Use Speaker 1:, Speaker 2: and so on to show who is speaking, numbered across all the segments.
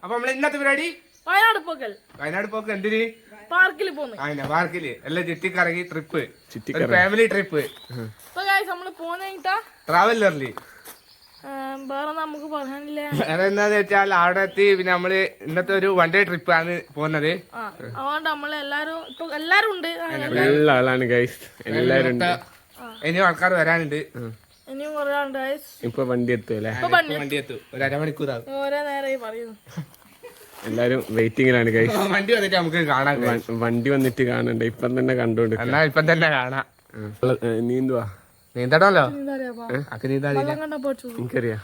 Speaker 1: അപ്പൊ നമ്മള് ഇന്നത്തെ പരിപാടി വയനാട് പോക്ക് എന്തിന് പാർക്കില് പാർക്കില് എല്ലാം ചുറ്റിക്കറങ്ങി ട്രിപ്പ് ഫാമിലി ട്രിപ്പ് ട്രാവലറില്
Speaker 2: വേറെ നമുക്ക് പറയാനില്ല.
Speaker 1: അതെന്താന്ന് വെച്ചാൽ അവിടെ എത്തി പിന്നെ നമ്മള് ഇന്നത്തെ ഒരു വൺ ഡേ ട്രിപ്പ് ആണ് പോകുന്നത്.
Speaker 2: അതുകൊണ്ട് നമ്മള് എല്ലാരും ഉണ്ട്.
Speaker 1: ഇനിയും ആൾക്കാർ വരാനുണ്ട്.
Speaker 2: ഇനിയും പറയാനുണ്ട്.
Speaker 3: ഇപ്പൊ വണ്ടി എത്തൂല്ലേ?
Speaker 1: വണ്ടി എത്തും ഒരു അരമണിക്കൂറാകും.
Speaker 2: ഓരോ നേരമായി പറയുന്നു.
Speaker 3: എല്ലാരും വെയിറ്റിംഗിലാണ് ഗൈസ്.
Speaker 1: വണ്ടി വന്നിട്ട് നമുക്ക് കാണാം.
Speaker 3: വണ്ടി വന്നിട്ട് കാണണ്ടേ? ഇപ്പം തന്നെ കണ്ടോണ്ട്.
Speaker 1: എന്നാ ഇപ്പം തന്നെ കാണാം.
Speaker 3: നീന്തുവാ?
Speaker 1: നീന്തണല്ലോ.
Speaker 3: എനിക്കറിയാം.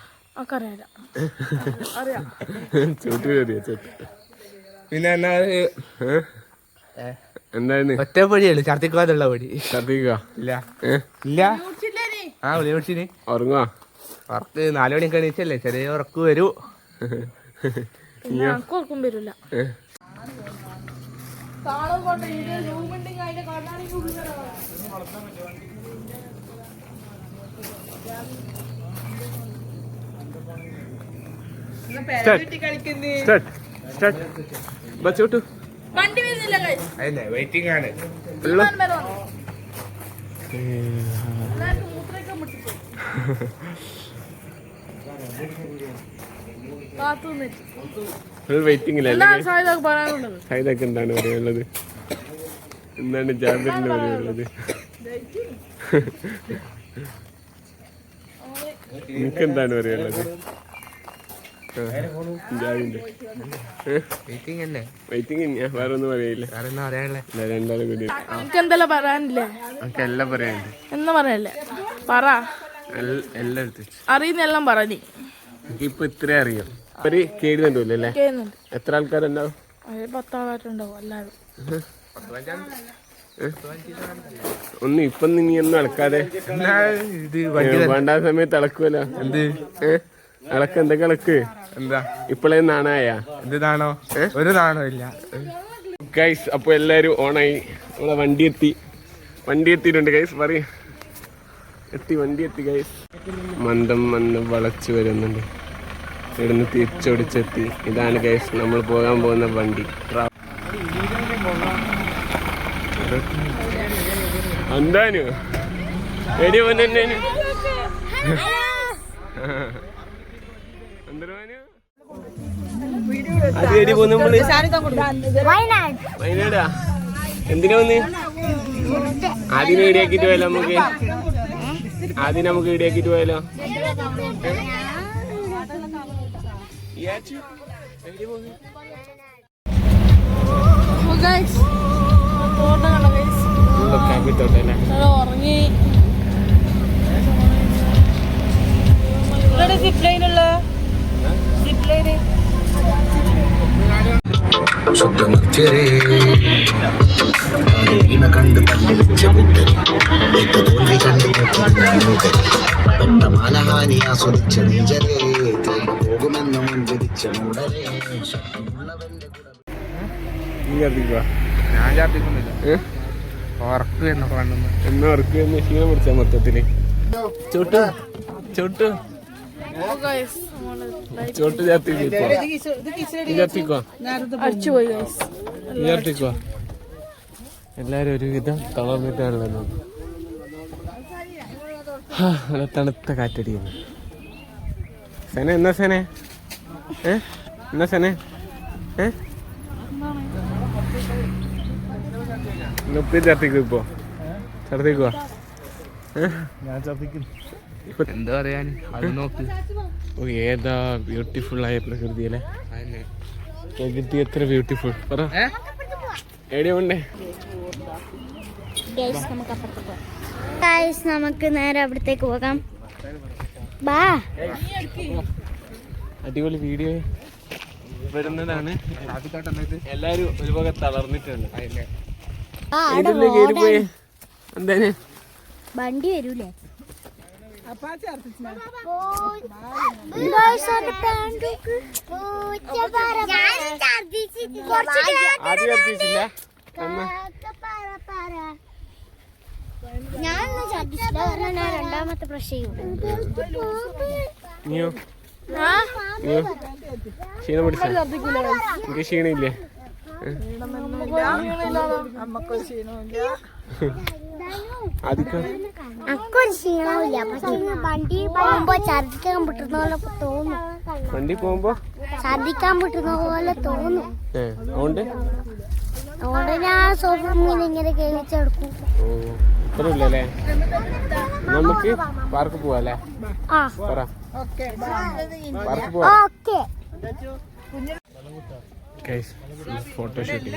Speaker 3: ചോട്ട് കയറിയ ചോട്ട്. പിന്നെ എന്തായിരുന്നു?
Speaker 1: ഒറ്റ പൊടിയുള്ളു ഛർദിക്കാതുള്ള പൊടി.
Speaker 3: ഛർദിക്കുക
Speaker 1: ഇല്ല ഇല്ല. ആ വിളി വിളിച്ചിന്.
Speaker 3: ഉറങ്ങുവാ?
Speaker 1: ഉറക്ക് 4 മണിക്ക് എണീച്ചല്ലേ, ചെറിയ ഉറക്ക് വരൂ.
Speaker 2: ഉറക്കം വരില്ല.
Speaker 1: വെയിറ്റിംഗ് ആണ്.
Speaker 3: സൈദക്ക് എന്താണ് പറയാനുള്ളത്? എന്താണ് ജാബിറിന് പറയാനുള്ളത്? നിനക്ക് എന്താണ് പറയാനുള്ളത്? വെയിറ്റിംഗ് വേറെ ഒന്നും പറയില്ല. രണ്ടാളും കൂടി
Speaker 2: എല്ലാം പറയാനില്ലേ?
Speaker 3: എല്ലാം പറയാനുണ്ട്.
Speaker 2: എന്നാ പറയല്ലേ? പറ.
Speaker 3: എല്ലാം
Speaker 2: അറിയുന്നെല്ലാം പറഞ്ഞു.
Speaker 3: എനിക്കിപ്പൊ ഇത്രേ അറിയാം. ഒരു കേടുന്നുണ്ടല്ലേ? എത്ര ആൾക്കാരുണ്ടാവും?
Speaker 2: 10 ആൾക്കാരുണ്ടാവും എല്ലാരും.
Speaker 3: ഒന്ന് ഇപ്പൊ നീ ഒന്നും അളക്കാതെ വേണ്ട സമയത്ത് അളക്കുമല്ലോ. എന്ത് അളക്ക്? എന്തൊക്കെ അളക്ക്? എന്താ ഇപ്പളേ നാണായ? എന്ത് നാണോ? ഒരു നാണോ ഇല്ല ഗൈസ്. അപ്പൊ എല്ലാരും ഓണായി. നമ്മളെ വണ്ടി എത്തിയിട്ടുണ്ട് ഗൈസ്. പറയ വണ്ടി എത്തി ഗൈസ്. മന്ദം വളച്ചു വരുന്നുണ്ട്. ഇവിടുന്ന് തിരിച്ചൊടിച്ചെത്തി. ഇതാണ് ഗൈസ് നമ്മൾ പോകാൻ പോകുന്ന വണ്ടി. എന്താനു എടി വന്നേനു അത് എടി പോന്ന് നമ്മള് വയനാടാ. എന്തിനാ വന്ന്? ആദ്യം ഇടിയാക്കിട്ട് പോയാലോ? നമുക്ക് ഇടിയാക്കിട്ട് പോയാലോ?
Speaker 2: ഉറങ്ങി.
Speaker 4: കണ്ട് മാനഹാനി ആസ്വദിച്ച നീചരേ പോകുമെന്ന് മുൻപിരിച്ച മൂടരേ.
Speaker 1: ഞാൻ ഛർദിക്കുന്നില്ല. ഉറക്ക് എന്നൊക്കെ കാണുന്നു.
Speaker 3: എന്നാ ഉറക്ക് എന്ന് ക്ഷീണം പിടിച്ച മൊത്തത്തില്. ചോട്ട് ചാത്തിക്കോ. എല്ലാരും ഒരുവിധം തളർന്നിട്ടാണല്ലോ. നല്ല തണുത്ത കാറ്റടിക്കുന്നു. സെന എന്നാ സെനെ? എന്നാ സെനെ? ഉപ്പി ഛർദിക്കും. ഇപ്പൊ ഛർദിക്കുവാ?
Speaker 1: ഞാൻ ഛർദിക്കുന്നു. എന്താ പറയാൻ? അത് നോക്ക്.
Speaker 3: ഏതാ ബ്യൂട്ടിഫുൾ ആയ പ്രകൃതിയല്ലേ? പ്രകൃതി എത്ര ബ്യൂട്ടിഫുൾ. പറ എവിടെയുണ്ടേ?
Speaker 5: നമുക്ക് നേരെ അവിടത്തേക്ക് പോകാം. ബാ.
Speaker 3: അടിപൊളി വീഡിയോ വരുന്നതാണ്. എല്ലാരും ഒരുപാട് തളർന്നിട്ടുണ്ട്. എന്തായാലും
Speaker 5: വണ്ടി വരൂലേ? ഞാനൊന്നും ഛർദിച്ചില്ല. രണ്ടാമത്തെ പ്രശ്നം.
Speaker 3: ക്ഷീണം പിടിച്ച എനിക്ക് ക്ഷീണമില്ലേ?
Speaker 5: അക്കൊരു ക്ഷീണമില്ല, പക്ഷെ വണ്ടി പോകുമ്പോ ഛർദിക്കാൻ പറ്റുന്ന പോലെ തോന്നും.
Speaker 3: വണ്ടി പോകുമ്പോ
Speaker 5: ഛർദിക്കാൻ പറ്റുന്ന പോലെ തോന്നും.
Speaker 3: അതുകൊണ്ട്
Speaker 5: ഞാൻ സോഫ മീൻ ഇങ്ങനെ കഴിച്ചെടുക്കും.
Speaker 3: ഇത്ര ഇല്ലല്ലേ? നമുക്ക് പാർക്ക് പോവാല്ലേ? പറ പാർക്ക് പോവാ. ഫോട്ടോഷൂട്ട്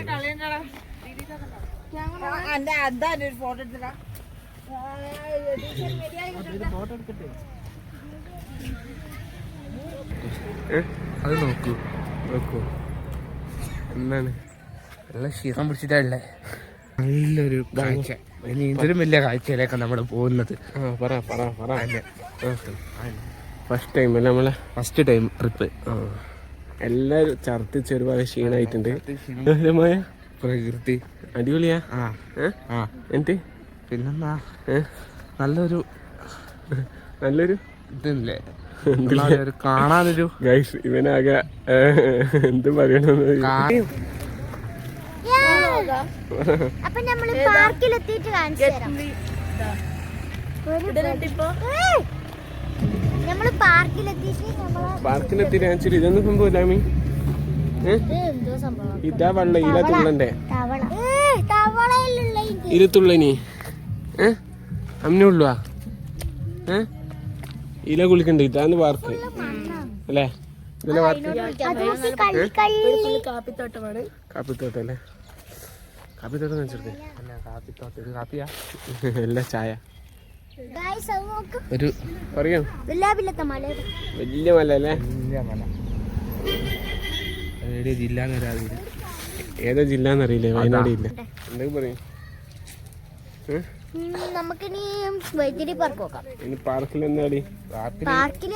Speaker 1: അത് നോക്കൂ
Speaker 3: എന്താണ്?
Speaker 1: നല്ല ക്ഷീണം പിടിച്ചിട്ടല്ലേ. നല്ലൊരു കാഴ്ച, ഇതിലും വലിയ കാഴ്ചയിലേക്കാ നമ്മള് പോകുന്നത്.
Speaker 3: പറ പറ പറ. ഫസ്റ്റ് ടൈം അല്ലേ നമ്മളെ?
Speaker 1: First time trip.
Speaker 3: എല്ലാരും ഛർദിച്ച് ഒരുപാട് ക്ഷീണായിട്ടുണ്ട്.
Speaker 1: പ്രകൃതി
Speaker 3: അടിപൊളിയാ. എന്നിട്ട്
Speaker 1: പിന്നെന്താ നല്ലൊരു
Speaker 3: ഇതില്ലേ
Speaker 1: കാണാനൊരു
Speaker 3: ഗൈസ് ഇവനാകെ എന്ത് പറയണെന്ന്.
Speaker 5: അപ്പൊ നമ്മള് പാർക്കിലെത്തിയിട്ട് കാണിച്ചു തരാം. നമ്മള്
Speaker 3: പാർക്കിലെത്തിയിട്ട് കാണിച്ചിട്ട് ഇതൊന്നും സംഭവമില്ല.
Speaker 5: എന്തോ സംഭവം.
Speaker 3: ഇതാ വെള്ളം ഇല തുള്ളണ്ടേ?
Speaker 5: തവളയിലുള്ള
Speaker 3: ഇരുത്തുള്ളനി അമ്മനുള്ളുവാ ഇല കുളിക്കണ്ട. ഇതാന്ന് പാർക്ക് അല്ലേ? ഇതിലെ പാർക്ക്
Speaker 2: കാപ്പിത്തോട്ടമാണ്.
Speaker 3: കാപ്പിത്തോട്ടം അല്ലേ? കാപ്പിത്തോട്ടം കാണിച്ചെടുക്കേ.
Speaker 1: കാപ്പിയാ
Speaker 3: എല്ലാ ചായ
Speaker 1: ഒരു
Speaker 3: പറയാം. വലിയ മല അല്ലേ?
Speaker 1: ജില്ല
Speaker 3: ഏതാ ജില്ല എന്നറിയില്ലേ? വയനാട് ഇല്ല. എന്തൊക്കെ പറയും?
Speaker 5: നമുക്കിനി വൈദ്യുതി പാർക്ക് നോക്കാം.
Speaker 3: ഇനി പാർക്കിൽ എന്താടി?
Speaker 5: പാർക്കിൽ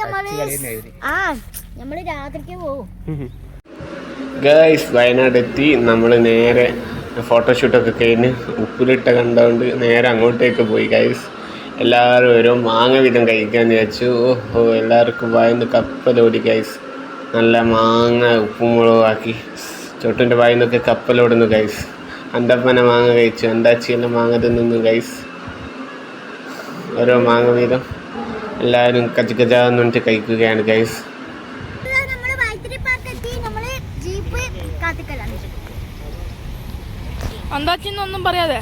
Speaker 5: നമ്മള് രാത്രിക്ക് പോകും.
Speaker 3: ഗൈസ് വയനാട് എത്തി. നമ്മൾ നേരെ ഫോട്ടോഷൂട്ടൊക്കെ കഴിഞ്ഞ് ഉപ്പിലിട്ട കണ്ടുകൊണ്ട് നേരെ അങ്ങോട്ടേക്ക് പോയി. ഗൈസ് എല്ലാവരും ഓരോ മാങ്ങ വീതം കഴിക്കാമെന്ന് വിചാരിച്ചു. ഓഹോ എല്ലാവർക്കും വായന്ന് കപ്പലോടി. ഗൈസ് നല്ല മാങ്ങ ഉപ്പും മുളകും ആക്കി ചോട്ടിൻ്റെ വായിന്നൊക്കെ കപ്പലോടുന്നു. ഗൈസ് അന്തപ്പന മാങ്ങ കഴിച്ചു, അന്താച്ചിയെല്ലാം മാങ്ങ തിന്നു. ഗൈസ് ഓരോ മാങ്ങ വീതം എല്ലാവരും കച്ചകജാന്ന് പറഞ്ഞിട്ട് കഴിക്കുകയാണ്. ഗൈസ്
Speaker 2: അന്താച്ചിന്നൊന്നും പറയാതെ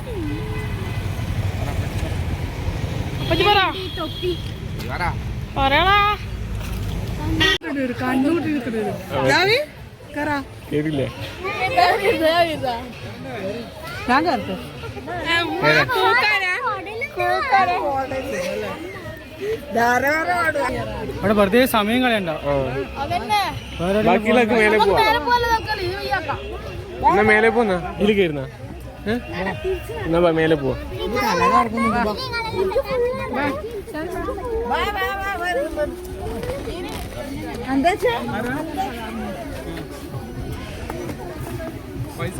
Speaker 2: പറയടാ.
Speaker 3: കേട്ടില്ലേ?
Speaker 6: അവിടെ വെറുതെ സമയം കളയണ്ട.
Speaker 3: ബാക്കിയുള്ളൊക്കെ മേലെ പോവാ. എന്നാ മേലെ പോന്നാ ഇതിൽ കയറുന്ന എന്നാ മേലെ പോവാ.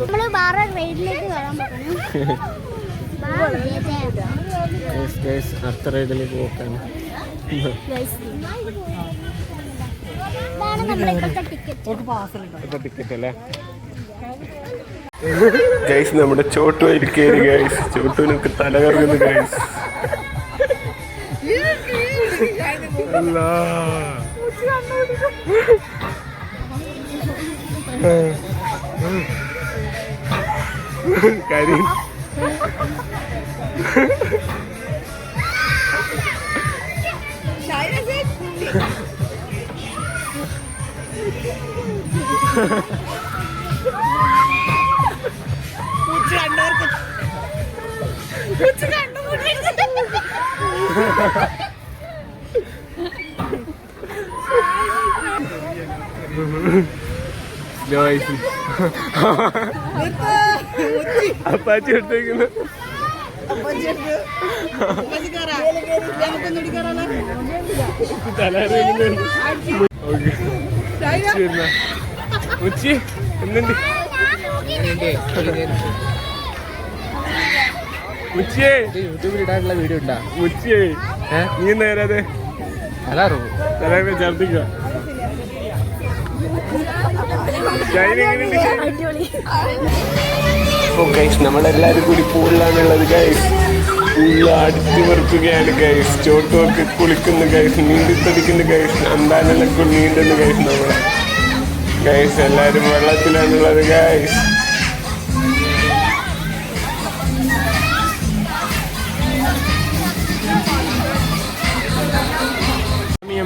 Speaker 5: നമ്മള് വേറെ റൈഡിലേക്ക് വരാൻ
Speaker 3: അടുത്ത റൈഡിലേക്ക് പോക്കാണ്. ടിക്കറ്റ് അല്ലേ ഗൈസ്? നമ്മുടെ ചോട്ടുമായിരിക്കും ഗൈസ്. ചോട്ടുവിനൊക്കെ തല കറങ്ങുന്നു ഗൈസ്. കാര്യം അപ്പാച്ചി എടുത്തേക്കുന്നു. ഉച്ചി എന്തുണ്ട്? ഉച്ചയെ
Speaker 1: യൂട്യൂബിൽ ഇടാനുള്ള വീഡിയോ ഉണ്ടാ?
Speaker 3: ഉച്ചയെ നീ നേരാതെ
Speaker 1: അതാറോ
Speaker 3: തലേ ഛർദിക്ക. നമ്മളെല്ലാരും കൂടി പൂളിലാണുള്ളത് ഗൈസ്. പൂളിൽ അടിച്ചു വെറുക്കുകയാണ് ഗൈസ്. ചോട്ടുമൊക്കെ കുളിക്കുന്നു ഗൈസ്. നീന്തിത്തടിക്കുന്നു ഗൈസ്. അന്താനെല്ലാം നീണ്ടുന്നു ഗൈസ്. നമ്മളെ ഗൈസ് എല്ലാരും വെള്ളത്തിലാണുള്ളത് ഗൈസ്.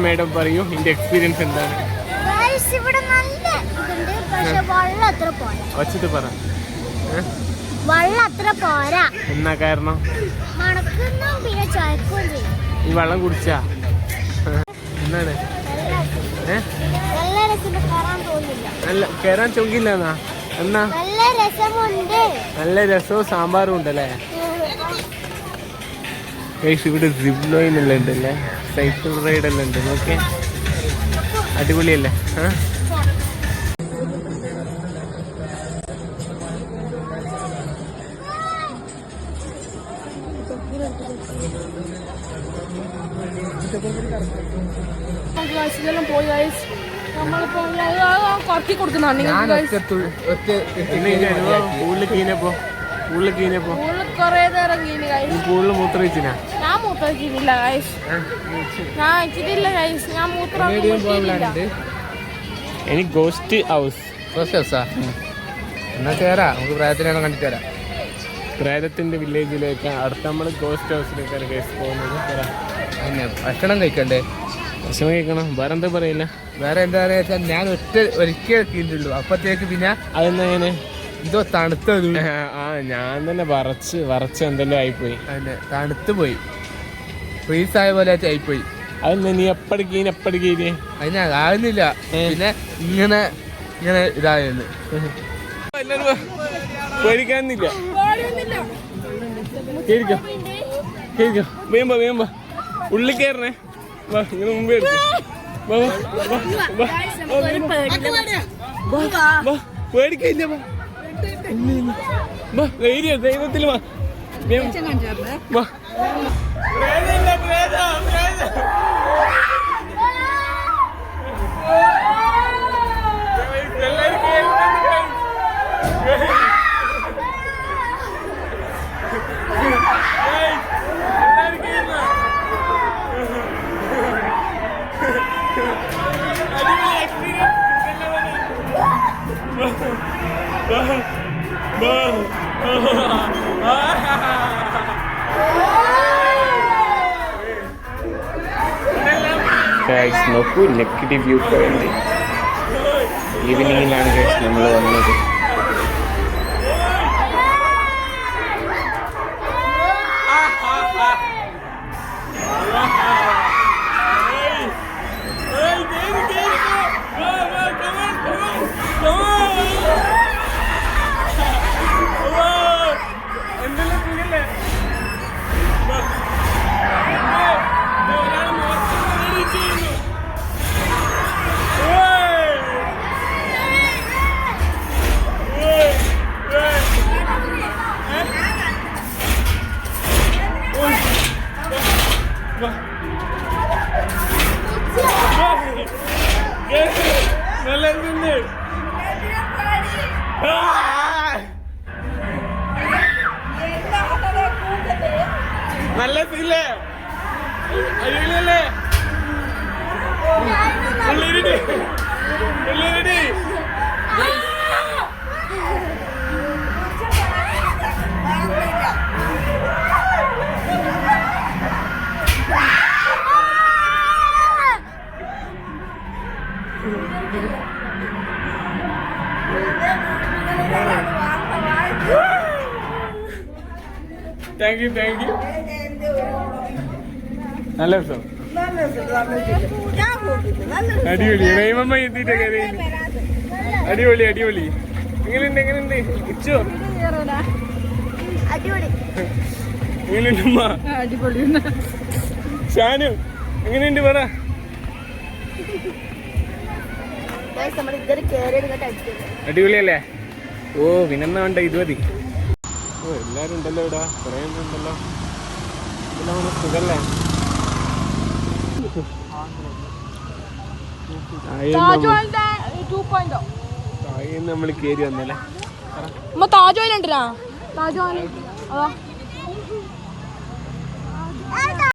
Speaker 3: മേഡം പറയൂ, ഇതിന്റെ എക്സ്പീരിയൻസ് എന്താണ്?
Speaker 5: ഇവിടെ നല്ല ഇതുണ്ട്, പക്ഷെ വെള്ളം അത്ര പോരാ.
Speaker 3: വച്ചിട്ട് പറ.
Speaker 5: വെള്ളം അത്ര പോരാ.
Speaker 3: എന്നാ കാരണം?
Speaker 5: മണക്കുന്നു പിന്നെ ചായക്കുകയും ചെയ്യും.
Speaker 3: ഈ വെള്ളം കുടിച്ചാ എന്താണ്?
Speaker 5: നല്ല രസം കയറാൻ തോന്നില്ല.
Speaker 3: നല്ല കയറാൻ ചൊങ്കില്ല എന്നാ? എന്നാ
Speaker 5: നല്ല രസമുണ്ട്.
Speaker 3: നല്ല രസവും സാമ്പാറും ഉണ്ടല്ലേ? ഇവിടെ സിപ്പ് ലൈൻ എല്ലാം ഉണ്ടല്ലേ, സൈക്കിൾ റൈഡ് എല്ലാം ഉണ്ട്. നോക്കിയേ, അടിപൊളിയല്ലേ?
Speaker 2: പോയി നമ്മളിപ്പോ കറക്കി കൊടുക്കുന്നതാണ്. കൊറേ നേരം
Speaker 3: പൂളിൽ മൂത്രയിച്ചിനാ?
Speaker 2: ഞാൻ മൂത്രയിച്ചിട്ടില്ല ഗൈസ്. ഞാൻ ഇച്ചിട്ടില്ല ഗൈസ്. ഞാൻ മൂത്രം
Speaker 3: എനിക്ക് ഗോസ്റ്റ് ഹൗസ്.
Speaker 1: എന്നാ ചേരാ, നമുക്ക് പ്രായത്തിനാണ് കണ്ടിട്ട് തരാം.
Speaker 3: പ്രേതത്തിന്റെ വില്ലേജിലേക്ക് അടുത്ത നമ്മൾ ഗോസ്റ്റ് ഹൗസിലേക്കാണ് ഗൈസ് പോകുന്നത്.
Speaker 1: ഭക്ഷണം കഴിക്കണ്ടേ?
Speaker 3: ഭക്ഷണം കഴിക്കണം. വേറെ എന്താ പറയില്ല?
Speaker 1: വേറെ എന്താ പറയാ വെച്ചാൽ ഞാൻ ഒരിക്കൽ കീഴിലുള്ളൂ. അപ്പത്തേക്ക് പിന്നെ
Speaker 3: അതെന്താ
Speaker 1: എന്തോ തണുത്തത്.
Speaker 3: ഞാൻ തന്നെ വറച്ച് എന്തെല്ലാം ആയിപ്പോയി.
Speaker 1: അതെ, തണുത്ത് പോയി, ഫ്രീസായ പോലെ ആയിപ്പോയി.
Speaker 3: അതെന്താ നീ എപ്പടിക്കീന്?
Speaker 1: അതിന് ആകുന്നില്ല, പിന്നെ ഇങ്ങനെ ഇതായെന്ന്
Speaker 3: പേടിക്കാനില്ല. കേറിക്കോ വേമ്പ ഉള്ളിൽ കയറണേ. വാ, ഇങ്ങനെ മുമ്പേ പേടിക്കില്ല. ധൈര്യത്തിൽ വാ. നോക്കൂ, നെഗറ്റീവ് വ്യൂ പോയിന്റ്. ഈവനിങ്ങിലാണ് നമ്മൾ വന്നത്. നല്ല ഫീലേ? അടിപൊളിയല്ലേ? Thank you. നല്ല രസം. അടിപൊളി. റൈമമ്മ എത്തിയിട്ടൊക്കെ അടിപൊളി. എങ്ങനെയുണ്ട് ഇച്ചോ? എങ്ങനെയുണ്ട് ഉമ്മ? ഷാനു എങ്ങനെയുണ്ട് പറ? അടിപൊളിയല്ലേ? ഓ, പിന്നെന്നാ വേണ്ട, ഇത് മതി. ഓ, എല്ലാരും ഉണ്ടല്ലോ ഇവിടെ, കുറേ ഉണ്ടല്ലോ. ഇതെല്ലാം സുഖല്ലേ?
Speaker 2: 2.0
Speaker 3: നമ്മൾ കേറി വന്നല്ലേ
Speaker 2: താജ് മഹൽ ഉണ്ടല്ലോ താജ് മഹൽ അതാ